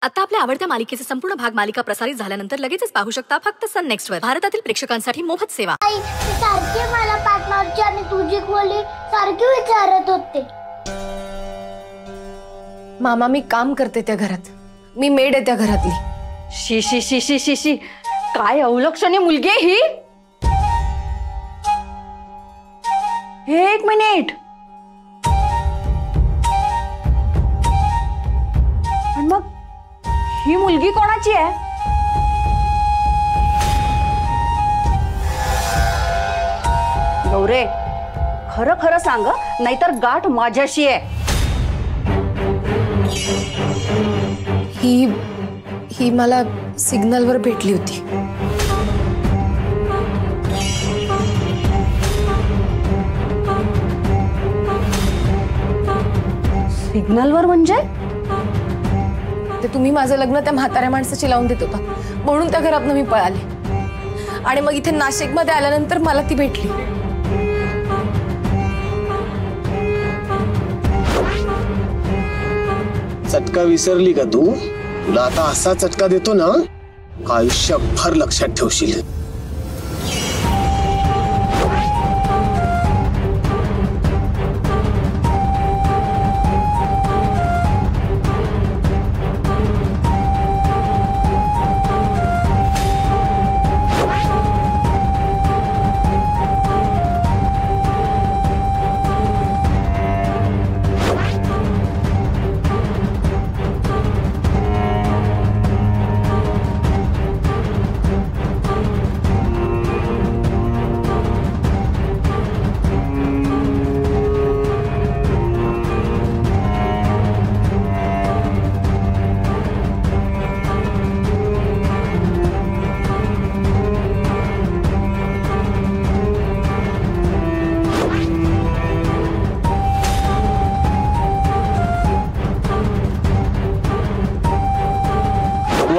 आता आपल्या आवडत्या मालिकेचे संपूर्ण भाग मालिका प्रसारित झाल्यानंतर लगेचच पाहू शकता फक्त सन नेक्स्ट वर. भारतातील प्रेक्षकांसाठी मोफत सेवा. सारखी मला पार्टनरची आणि तुझी खोली सारखी विचारत होते. मामा मी काम करते त्या घरात, मी मेड आहे त्या घरातली. शी शी शी शी शी शी, काय अवलक्षणीय मुलगी आहे ही. एक मिनिट, मग ही मुलगी कोणाची आहे? गौरे, खरं खरं सांग, नाहीतर गाठ माझ्याशी आहे. ही मला सिग्नलवर भेटली होती. सिग्नलवर म्हणजे? ते तुम्ही माझं लग्न त्या म्हाताऱ्या माणसाची लावून देत होता म्हणून त्या घरातून मी पळाले आणि मग इथे नाशिकमध्ये आल्यानंतर मला ती भेटली. चटका विसरली का तू? तुला आता असा चटका देतो ना, आयुष्यभर लक्षात ठेवशील.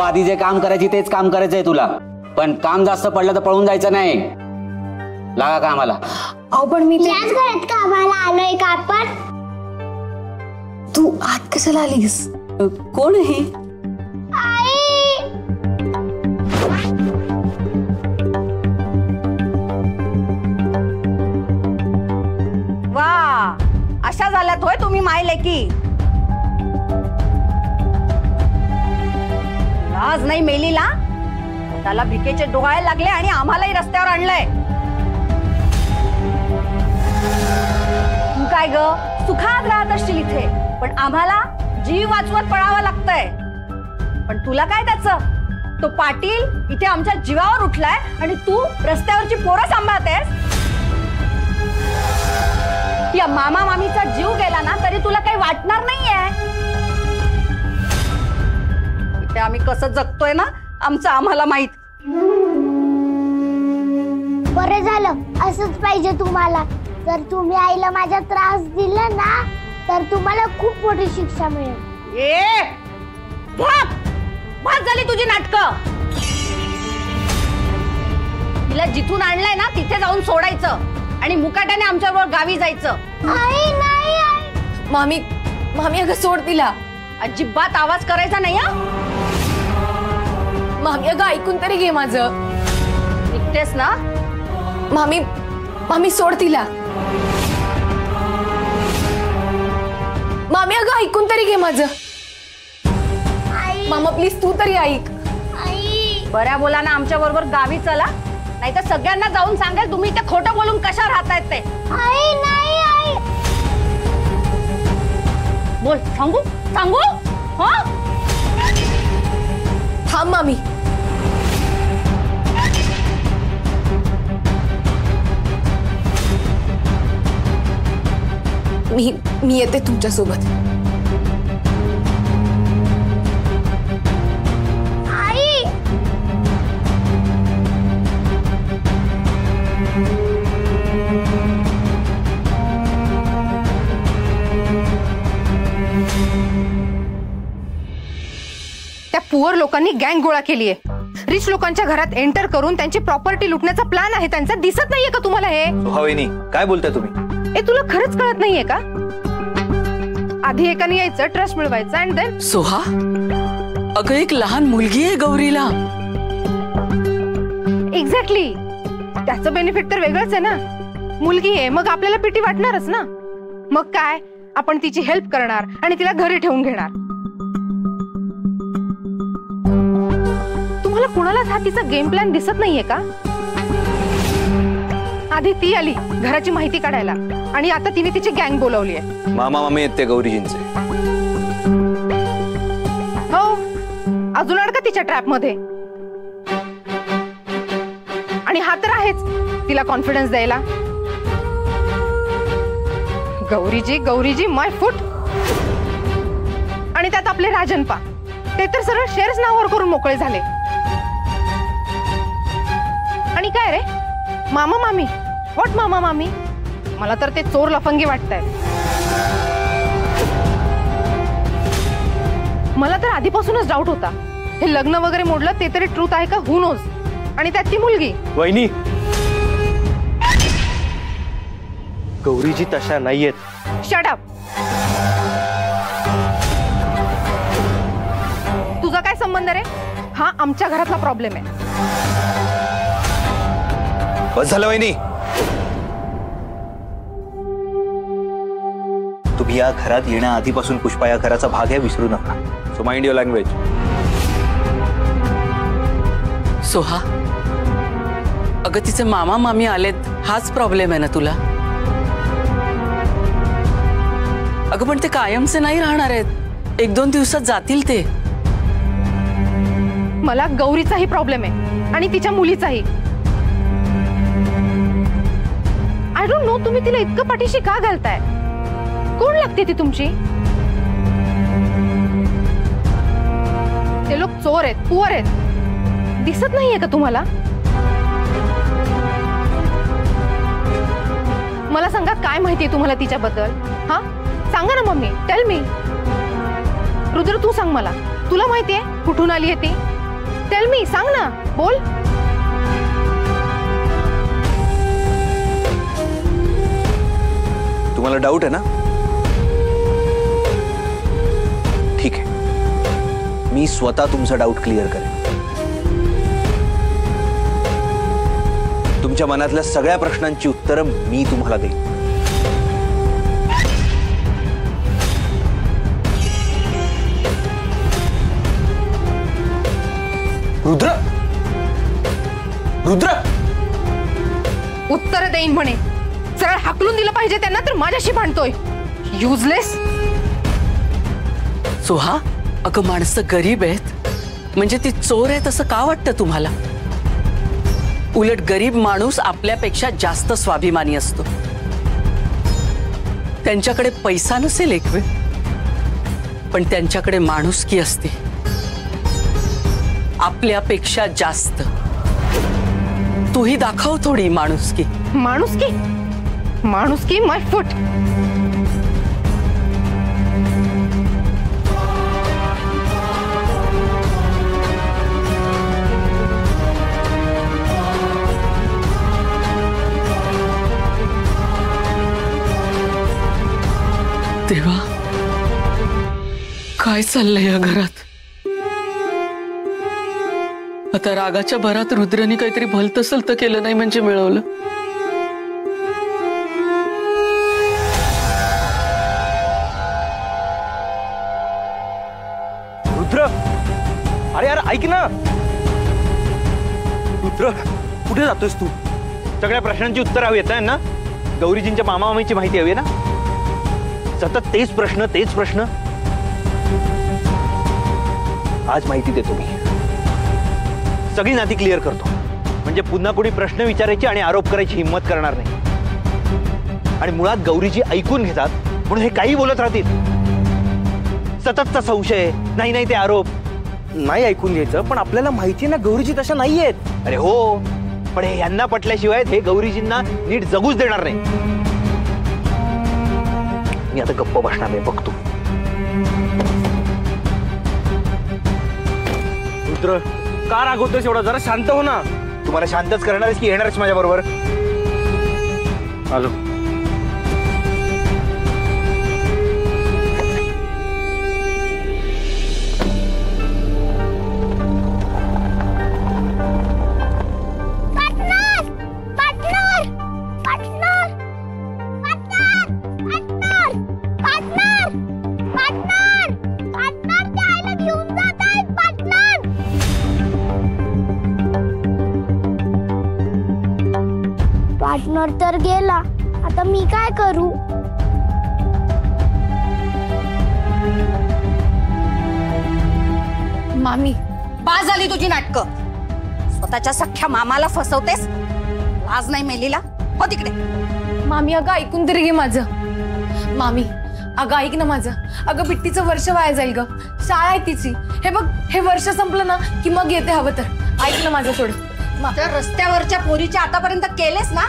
आधी जे काम करायची तेच काम करायचंय तुला, पण काम जास्त पडलं तर पळून जायचं नाही. लागा कामाला. अहो पण मी याच घरात कामाला आलोय का आपण? तू आत कशाला आलीस? कोण आहे? आई, वा, अशा झाल्यात होय तुम्ही माय लेकी. आज नाही मेलीला, त्याला भिकेचे डोळे लागले आणि आम्हालाही रस्त्यावर आणलंय. तू काय ग सुखात राहत असशील इथे, पण आम्हाला जीव वाचवत पळावं लागतंय. पण तुला काय त्याचं? तो पाटील इथे आमच्या जीवावर उठलाय आणि तू रस्त्यावरची पोरं सांभाळतेस. या मामा मामीचा जीव गेला ना तरी तुला काही वाटणार नाहीये. ते आम्ही कसं जगतोय ना, आमचं आम्हाला माहित. बरं झालं, असंच पाहिजे तुम्हाला. जर तुम्ही आईला माझा त्रास दिला ना तर तुम्हाला खूप मोठी शिक्षा मिळेल. ए बस झाली तुझी नाटकं. तिला जिथून आणलंय ना तिथे जाऊन सोडायचं आणि मुकाट्याने आमच्याबरोबर गावी जायचं. आई नाही, आई. मामी अगं सोड तिला. अजिबात आवाज करायचा नाही हा. मामी अगं ऐकून तरी घे माझं. निघतेस ना? मामी सोड तिला. मामी अगं ऐकून तरी घे माझं. मामा प्लीज तू तरी ऐक. बऱ्या बोला ना आमच्या बरोबर गावी चला, नाही तर सगळ्यांना जाऊन सांगेल तुम्ही इथे खोटं बोलून कशा राहतायत ते. आई नाही, आई. बोल, सांगू हा. थांब मामी. मी येते तुमच्या सोबत. आई, त्या पुअर लोकांनी गँग गोळा केली आहे. रिच लोकांच्या घरात एंटर करून त्यांची प्रॉपर्टी लुटण्याचा प्लॅन आहे त्यांचा. दिसत नाहीये का तुम्हाला हे? सुहावेनी, काय बोलताय तुम्ही? ए तुला खरंच कळत नाहीये का? आधी एकाने यायचं, ट्रस्ट मिळवायचा, अँड देन सोहा अगं एक लहान मुलगी आहे गौरीला. एक्झॅक्टली. त्याचं बेनिफिट तर वेगळंच आहे ना. मुलगी आहे मग आपल्याला पीटी वाटणारच ना. मग काय, आपण तिची हेल्प करणार आणि तिला घरी ठेवून घेणार. तुम्हाला कुणालाच हा तिचा गेम प्लॅन दिसत नाहीये का? आधी ती आली घराची माहिती काढायला आणि आता तिने तिची गँग बोलावली आहे. मामा मामी आहेत ते गौरीजींचे. हो, अजून अडका तिच्या ट्रॅप मध्ये. आणि हा तर आहेच तिला कॉन्फिडन्स द्यायला. गौरीजी गौरीजी माय फूट. आणि त्यात आपले राजनपा ते तर सरळ शेअर्स नावावर करून मोकळे झाले. आणि काय रे मामा मामी, व्हॉट मामा मामी? मला तर ते चोर लफंगी वाटतायत. मला तर आधीपासूनच डाऊट होता हे लग्न वगैरे मोडलं ते तरी ट्रूथ आहे का हू नोज. आणि त्यात ती मुलगी. वहिनी, गौरीजी तशा नाहीयेत. Shut up. तुझा काय संबंध रे? हा आमच्या घरातला प्रॉब्लेम आहे. बस झालं वहिनी. तुम्ही या घरात येण्या आधीपासून पुष्पा या घराचा भाग आहे, विसरू नका. So mind your language. Soha, अगं तिचे मामा मामी आलेत हाच प्रॉब्लेम आहे ना तुला? अगं पण ते कायमचे नाही राहणार आहेत, 1-2 दिवसात जातील ते. मला गौरीचाही प्रॉब्लेम आहे आणि तिच्या मुलीचाही. आय डोंट नो तुम्ही तिला इतकं पाठीशी का घालताय? कोण लागते ती तुमची? ते लोक चोर आहेत, पुअर आहेत. दिसत नाहीये का तुम्हाला? मला सांगा काय माहितीये तुम्हाला तिच्याबद्दल? हा सांगा ना मम्मी, टेल मी. रुद्र तू सांग मला, तुला माहितीये कुठून आली आहे ती? टेल मी, सांग ना, बोल. तुम्हाला डाऊट आहे ना? ठीक आहे, मी स्वतः तुमचा डाऊट क्लिअर करेन. तुमच्या मनातल्या सगळ्या प्रश्नांची उत्तरं मी तुम्हाला देईन. रुद्र, रुद्र उत्तर देईन म्हणे. सरळ हाकलून दिलं पाहिजे त्यांना, तर माझ्याशी भांडतोय. युजलेस. सोहा, अगं माणसं गरीब आहेत म्हणजे ती चोर आहेत असं का वाटतं तुम्हाला? उलट गरीब माणूस आपल्यापेक्षा जास्त स्वाभिमानी असतो. त्यांच्याकडे पैसा नसेल एक वेळ, पण त्यांच्याकडे माणुसकी असते आपल्यापेक्षा जास्त. तूही दाखव थोडी माणुसकी. माणुसकी? माणुसकी माय फूट. देवा, काय चाललंय या घरात? आता रागाच्या भरात रुद्रनी काहीतरी भलतसलत केलं नाही म्हणजे मिळवलं. रुद्र, अरे यार ऐक ना. रुद्र, कुठे जातोयस तू? सगळ्या प्रश्नांची उत्तर हवी येत ना? गौरीजींच्या मामा मामीची माहिती हवी ना? सतत तेच प्रश्न तेच प्रश्न. आज माहिती देतो मी, सगळी नाती क्लिअर करतो, म्हणजे पुन्हा कोणी प्रश्न विचारायची आणि आरोप करायची हिम्मत करणार नाही. आणि मुळात गौरीजी ऐकून घेतात म्हणून हे काही बोलत राहतील. सततचा संशय, नाही नाही ते आरोप. नाही ऐकून घ्यायचं, पण आपल्याला माहिती ना गौरीजी तशा नाहीयेत. अरे हो, पण हे यांना पटल्याशिवाय हे गौरीजींना नीट जगूच देणार नाही. मी आता गप्प बसणार नाही, बघतो. रुद्र, का रागवतोयस एवढा? जरा शांत हो ना. तुम्हाला शांतच करणार आहेस की येणारच माझ्या बरोबर? आलो. पार्टनर तर गेला, आता मी काय करू? मामी, बाज झाली तुझी नाटकं. स्वतःच्या सख्ख्या मामाला फसवतेस. लाज नाही मेलीला? हो तिकडे. मामी अगं ऐकून तरी घे माझं. मामी अगं ऐक ना माझं. अगं बिट्टीचं वर्ष वाया जाईल ग, शाळा आहे तिची. हे बघ, हे वर्ष संपलं ना की मग येते हवं तर. ऐक ना माझं थोडं. त्या रस्त्यावरच्या पोरीच्या आतापर्यंत केलेस ना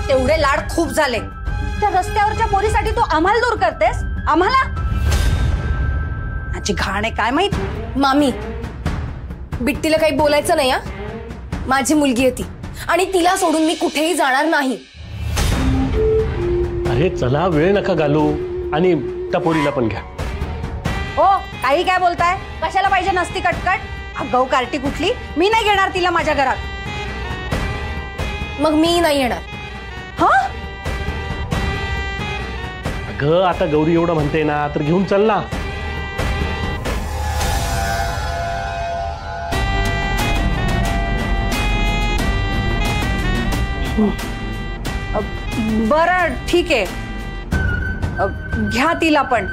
तेवढे लाड खूप झाले. त्या रस्त्यावरच्या पोरीसाठी तू आम्हाला दूर करतेस. आम्हाला माझी घाण आहे काय माहित. मामी बिट्टीला काही बोलायचं नाही हा. माझी मुलगी आहे ती आणि तिला सोडून मी कुठेही जाणार नाही. अरे चला, वेळ नका घालू आणि त्या पोरीला पण घ्या. हो काही काय बोलताय? कशाला पाहिजे नसती कटकट? अगौ कार्टी कुठली. मी नाही घेणार तिला माझ्या घरात. मग मी नाही येणार. हा अगं आता गौरी एवढं म्हणते ना तर घेऊन चल ना. बरं ठीक आहे, घ्या तिला पण.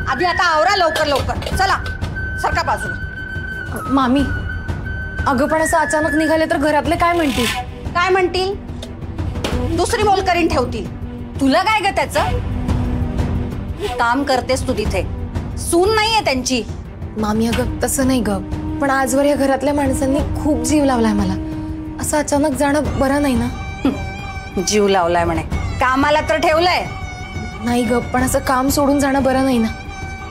आधी आता आवरा लवकर लवकर. चला सरका बाजूला. मामी अगं पण असं अचानक निघाले तर घरातले काय म्हणतील? काय म्हणतील? दुसरी मोलकरीण ठेवतील. तुला काय ग त्याचं? काम करतेस तू तिथे, सून नाहीये त्यांची. मामी अगं तसं नाही ग, पण आजवर या घरातल्या माणसांनी खूप जीव लावलाय मला. असं अचानक जाणं बरं नाही ना. जीव लावलाय म्हणे, कामाला तर ठेवलंय. नाही ग, पण असं काम सोडून जाणं बरं नाही ना.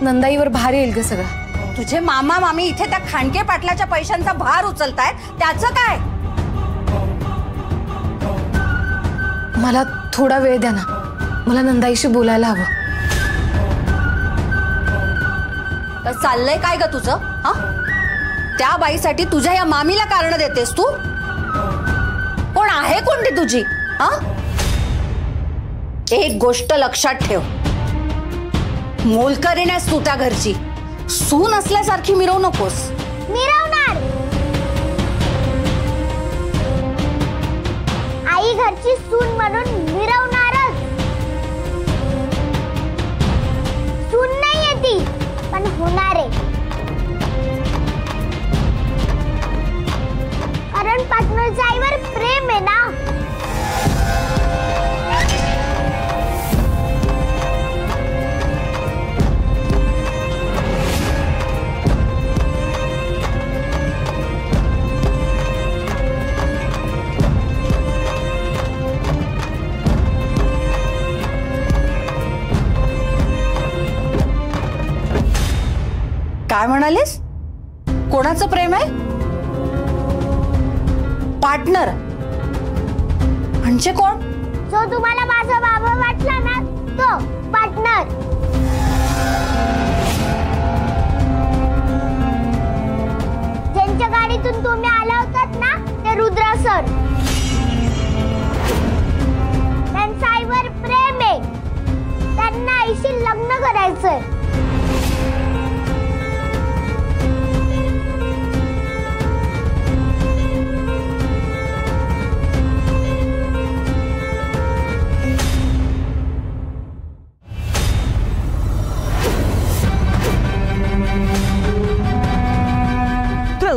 नंदाईवर भार येईल ग सगळं. तुझे मामा मामी इथे त्या खांडके पाटलाच्या पैशांचा भार उचलताय, त्याचं काय? मला थोडा वेळ द्या ना, मला नंदाईशी बोलायला हवं. चाललंय काय ग तुझं? हा, त्या बाईसाठी तुझ्या या मामीला कारण देतेस तू? कोण आहे कोणती तुझी? हा, एक गोष्ट लक्षात ठेव, मोलकरीण आहेस तू त्या घरची. सून असल्यासारखी मिरवू नकोस. मिरवणार. आई घरची सून म्हणून मिरवणारच. सून नाहीये ती, पण होणार आहे. कारण पार्टनरच्या आईवर प्रेम आहे ना. काय म्हणालीस? कोणाचं प्रेम आहे? पार्टनर म्हणजे कोण? जो तुम्हाला माझा बाबा वाटला ना, तो पार्टनर. ज्यांच्या गाडीतून तुम्ही आला होतात ना, ते रुद्रा सर. त्यांच्या आईवर प्रेम आहे. त्यांना आईशी लग्न करायचंय.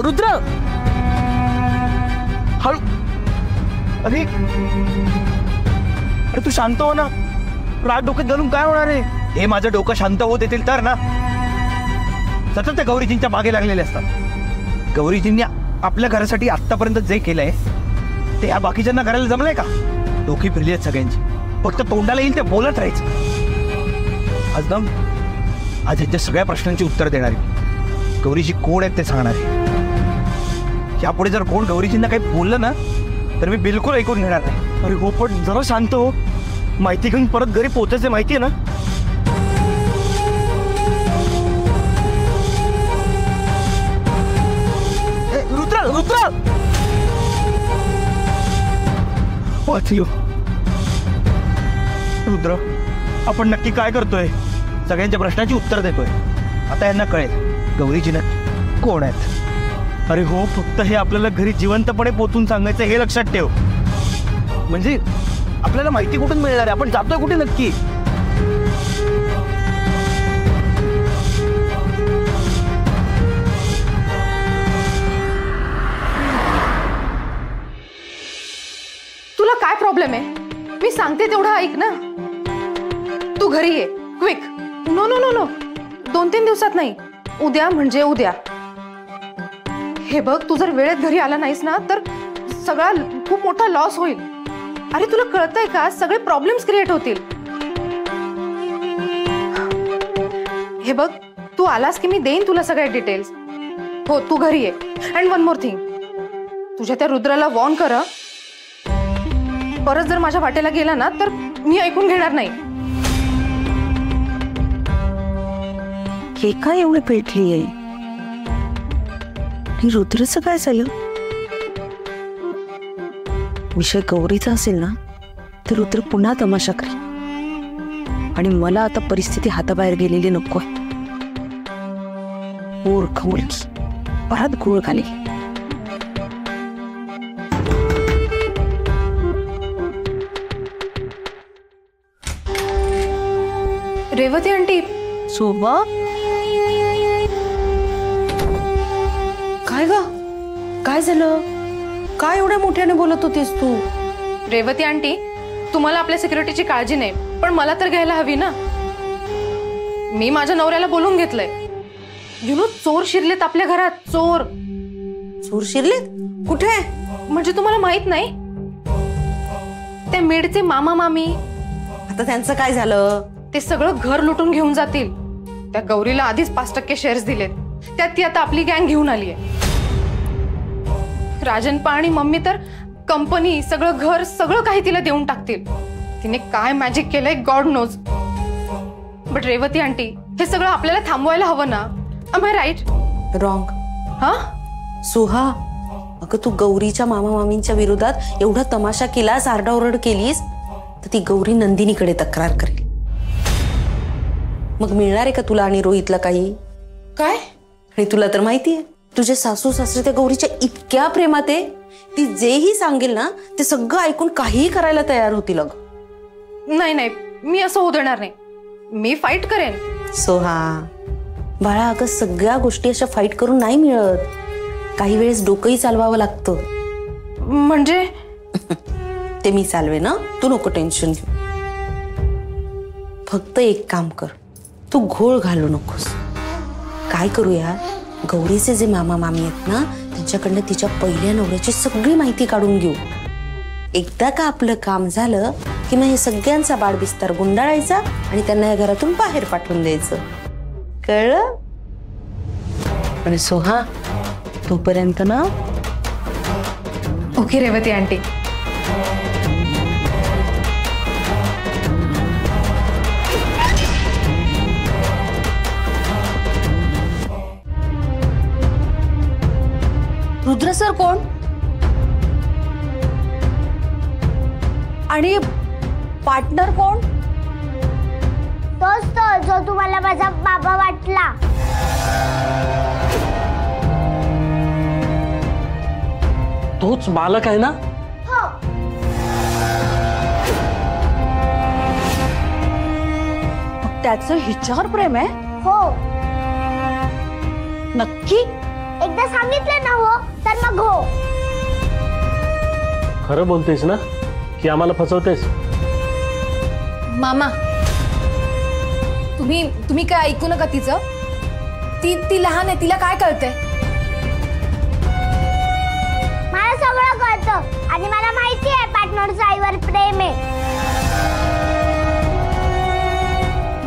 रुद्र, हळू. अरे अरे तू शांत हो ना. राग डोक्यात घालून काय होणार आहे? हे माझं डोकं शांत होत येतील तर ना. सतत त्या गौरीजींच्या मागे लागलेले असतात. गौरीजींनी आपल्या घरासाठी आतापर्यंत जे केलंय ते या बाकीच्यांना करायला जमलंय का? डोकी फिरली आहेत सगळ्यांची. फक्त तोंडाला येईल ते बोलत राहायचं. आज यांच्या सगळ्या प्रश्नांची उत्तर देणारी गौरीजी कोण आहेत ते सांगणारे. यापुढे जर कोण गौरीजींना काही बोललं ना तर मी बिलकुल ऐकून घेणार नाही. अरे हो, पण जरा शांत हो. माहिती घेऊन परत घरी पोहोचायचं, माहिती आहे ना. रुद्र, रुद्र वाचलो. रुद्र, आपण नक्की काय करतोय? सगळ्यांच्या प्रश्नांची उत्तर देतोय. आता यांना कळेल गौरीजींना कोण आहेत. अरे हो, फक्त हे आपल्याला घरी जिवंतपणे पोचून सांगायचं, हे लक्षात ठेव. म्हणजे आपल्याला माहिती कुठून मिळणार आहे? आपण जातोय कुठे नक्की? तुला काय प्रॉब्लेम आहे? मी सांगते तेवढं ऐक ना. तू घरी ये quick. No no no no, 2-3 दिवसात नाही, उद्या म्हणजे उद्या. हे बघ, तू जर वेळेत घरी आला नाहीस ना तर सगळा खूप मोठा लॉस होईल. अरे तुला कळतंय का? सगळे प्रॉब्लेम्स क्रिएट होतील. हे बघ, तू आलास की मी देईन तुला सगळ्या डिटेल्स. हो, तू घरी ये. अँड वन मोर थिंग, तुझ्या त्या रुद्राला वॉर्न कर. परत जर माझ्या वाटेला गेला ना तर मी ऐकून घेणार नाही. हे काय एवढं पेटली आहे? रुद्रचं काय झालं? विषय गौरीचा असेल ना तर रुद्र पुन्हा तमाशा करेल आणि मला आता परिस्थिती हाताबाहेर गेलेली नकोय. मूर्ख मुलगी परत घोळ घालेल. रेवती आंटी. शोभा, काय ग? काय झालं? काय एवढ्या मोठ्याने बोलत होतीस तू? रेवती आंटी, तुम्हाला आपल्या सिक्युरिटीची काळजी नाही, पण मला तर घ्यायला हवी ना. मी माझ्या नवऱ्याला बोलून घेतलंय. चोर शिरलेत आपल्या घरात. चोर. चोर शिरलेत? कुठे? म्हणजे तुम्हाला माहित नाही? त्या मेडचे मामा मामी. आता त्यांचं काय झालं? ते सगळं घर लुटून घेऊन जातील. त्या गौरीला आधीच 5% शेअर्स दिलेत, त्यात ती आता आपली गँग घेऊन आली आहे. राजनपा आणि मम्मी तर कंपनी, सगळं घर, सगळं काही तिला देऊन टाकतील. तिने काय मॅजिक केलंय God knows. But Revati aunty, हे सगळं आपल्याला थांबवायला हवं ना. Am I right? रॉंग. हा सुहा, अगं तू गौरीच्या मामा मामींच्या विरोधात एवढा तमाशा केलास, आरडाओरड केलीस, तर ती गौरी नंदिनीकडे तक्रार करेल. मग मिळणार आहे का तुला आणि रोहितला काही? काय? आणि तुला तर माहितीये तुझे सासू सासरे त्या गौरीच्या इतक्या प्रेमात आहे, ती जेही सांगेल ना ते सगळं ऐकून काहीही करायला तयार होतील. अगं नाही नाही, मी असं होऊ देणार नाही. मी फाईट करेन. सोहा बाळा, अगं सगळ्या गोष्टी अशा फाईट करून नाही मिळत. काही वेळेस डोकंही चालवावं लागतं. म्हणजे? ते मी चालवे ना, तू नको टेन्शन घेऊ. फक्त एक काम कर, तू घोळ घालू नकोस. काय करूया, गौरीचे जे मामा मामी आहेत ना त्यांच्याकडनं तिच्या पहिल्या नवऱ्याची सगळी माहिती काढून घेऊ. एकदा का आपलं काम झालं की मग हे सगळ्यांचा बाडबिस्तार गुंडाळायचा आणि त्यांना या घरातून बाहेर पाठवून द्यायचं. कळलं? आणि सोहा, तोपर्यंत ना. Okay Revati aunty. Rudra sir कोण? आणि पार्टनर कोण? तोच तो जो तुम्हाला माझा बाबा वाटला. तोच मालक आहे ना? हो. त्याचं हिच्यावर प्रेम आहे? हो. नक्की? एकदा सांगितलं ना हो तर मग हो. खरं बोलतेस ना की आम्हाला फसवतेस? मामा, तुम्ही काय ऐकू नका तिचं. ती लहान आहे, तिला काय कळतंय? मला सगळं कळतं आणि मला माहिती आहे पार्टनरचं आईवर प्रेम आहे.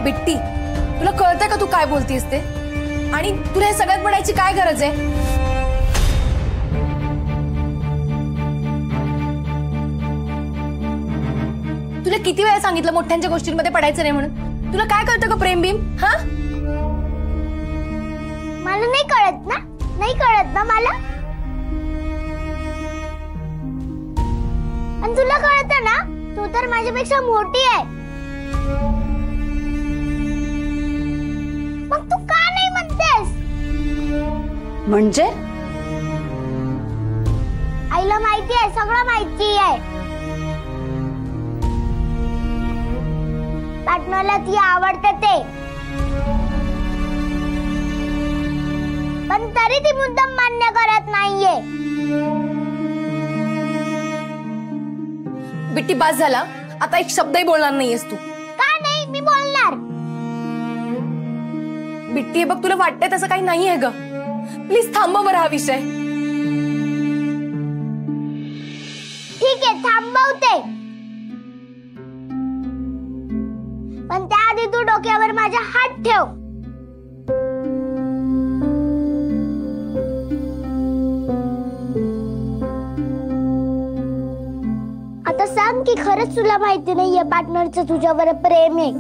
बिट्टी, तुला कळतंय का तू काय बोलतीस ते? आणि तुला हे सगळ्यात पडायची काय गरज आहे? तुला किती वेळा सांगितलं मोठ्यांच्या गोष्टींमध्ये पडायचं नाही म्हणून? तुला काय कळतं का प्रेम भीम? हा, मला नाही कळत ना, नाही कळत ना मला. आणि तुला कळतं ना, तू तर माझ्यापेक्षा मोठी आहे. मग तू का नाही म्हणतेस? म्हणजे आईला माहिती आहे, सगळं माहिती आहे. पार्टनरला ती आवडते ते, पण तरी ती मुद्दाम मान्य करत नाहीये. बिट्टी बास झाला, आता एक शब्दही बोलणार नाहीयेस तू. का नाही, मी बोलणार. बिट्टी हे बघ, तुला वाटतंय तसं काही नाहीये ग. प्लीज थांबव बरं हा विषय. ठीक आहे, थांबवते, पण त्याआधी तू डोक्यावर माझा हात ठेव. आता सांग की खरंच तुला माहिती नाहीये पार्टनरचं तुझ्यावर प्रेम आहे.